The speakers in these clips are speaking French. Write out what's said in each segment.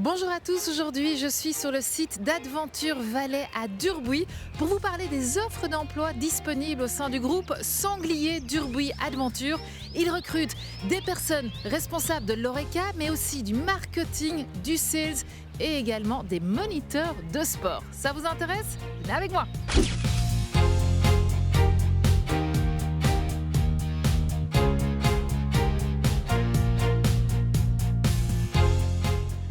Bonjour à tous, aujourd'hui je suis sur le site d'Adventure Valais à Durbuy pour vous parler des offres d'emploi disponibles au sein du groupe Sanglier Durbuy Adventure. Ils recrutent des personnes responsables de l'ORECA mais aussi du marketing, du sales et également des moniteurs de sport. Ça vous intéresse? Venez avec moi!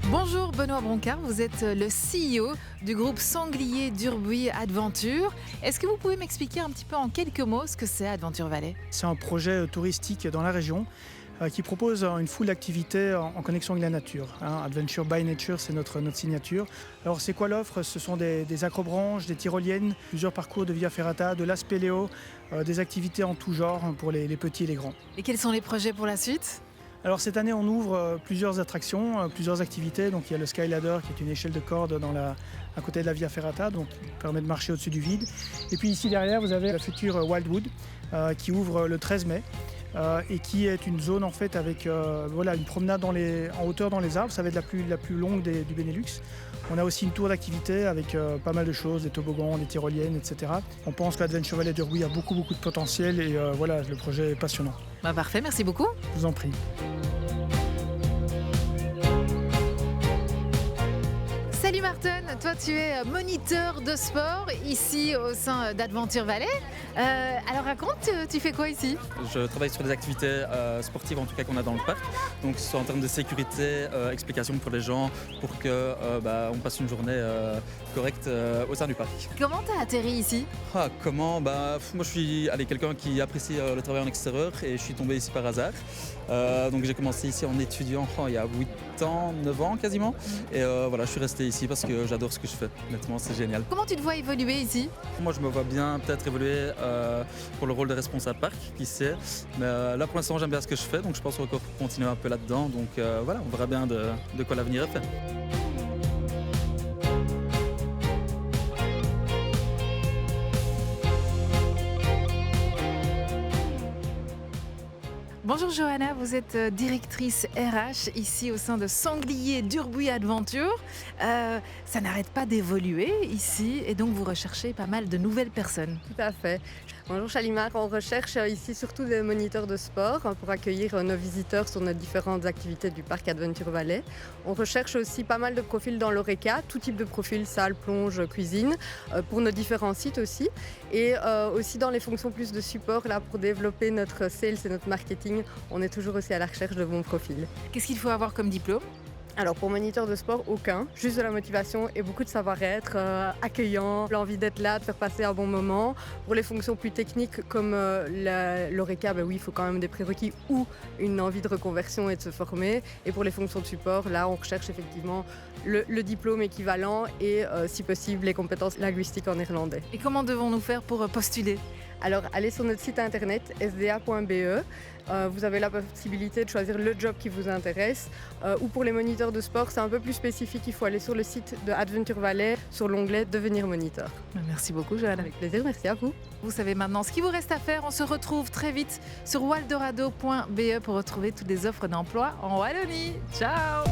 Bonjour Benoît Broncard, vous êtes le CEO du groupe Sanglier Durbuy Adventure. Est-ce que vous pouvez m'expliquer un petit peu en quelques mots ce que c'est Adventure Valais? C'est un projet touristique dans la région qui propose une foule d'activités en connexion avec la nature. Adventure by Nature, c'est notre signature. Alors c'est quoi l'offre? Ce sont des acrobranches, des tyroliennes, plusieurs parcours de via ferrata, de l'aspéléo, des activités en tout genre pour les petits et les grands. Et quels sont les projets pour la suite? Alors cette année, on ouvre plusieurs attractions, plusieurs activités. Donc il y a le Sky Ladder qui est une échelle de corde à côté de la Via Ferrata, donc qui permet de marcher au-dessus du vide. Et puis ici derrière, vous avez la future Wildwood qui ouvre le 13 mai et qui est une zone en fait avec une promenade en hauteur dans les arbres. Ça va être la plus longue du Benelux. On a aussi une tour d'activité avec pas mal de choses, des toboggans, des tyroliennes, etc. On pense qu'Adventure Valais Durbuy a beaucoup de potentiel et le projet est passionnant. Parfait, merci beaucoup. Je vous en prie. Salut Martin, toi tu es moniteur de sport ici au sein d'Adventure Valais. Alors raconte, tu fais quoi ici? Je travaille sur des activités sportives en tout cas qu'on a dans le parc. Donc que ce soit en termes de sécurité, explication pour les gens, pour qu'on passe une journée correcte au sein du parc. Comment t'as atterri ici? Comment? Moi je suis quelqu'un qui apprécie le travail en extérieur et je suis tombé ici par hasard. Donc j'ai commencé ici en étudiant il y a 8 ans, 9 ans quasiment. Et je suis resté ici parce que j'adore ce que je fais. Honnêtement, c'est génial. Comment tu te vois évoluer ici? Moi, je me vois bien peut-être évoluer pour le rôle de responsable parc, qui sait. Mais là, pour l'instant, j'aime bien ce que je fais, donc je pense encore continuer un peu là-dedans. Donc on verra bien de quoi l'avenir est fait. Bonjour Johanna, vous êtes directrice RH ici au sein de Sanglier Durbuy Adventure. Ça n'arrête pas d'évoluer ici et donc vous recherchez pas mal de nouvelles personnes. Tout à fait. Bonjour Chalimar, on recherche ici surtout des moniteurs de sport pour accueillir nos visiteurs sur nos différentes activités du parc Adventure Valais. On recherche aussi pas mal de profils dans l'ORECA, tout type de profil, salle, plonge, cuisine, pour nos différents sites aussi. Et aussi dans les fonctions plus de support là, pour développer notre sales et notre marketing, on est toujours aussi à la recherche de bons profils. Qu'est-ce qu'il faut avoir comme diplôme? Alors pour moniteur de sport, aucun. Juste de la motivation et beaucoup de savoir-être, accueillant, l'envie d'être là, de faire passer un bon moment. Pour les fonctions plus techniques comme l'ORECA, oui, il faut quand même des prérequis ou une envie de reconversion et de se former. Et pour les fonctions de support, là, on recherche effectivement le diplôme équivalent et, si possible, les compétences linguistiques en néerlandais. Et comment devons-nous faire pour postuler? Alors, allez sur notre site internet sda.be. Vous avez la possibilité de choisir le job qui vous intéresse. Ou pour les moniteurs de sport, c'est un peu plus spécifique. Il faut aller sur le site de Adventure Valais, sur l'onglet Devenir moniteur. Merci beaucoup, Johanna. Avec plaisir, merci à vous. Vous savez maintenant ce qu'il vous reste à faire. On se retrouve très vite sur waldorado.be pour retrouver toutes les offres d'emploi en Wallonie. Ciao!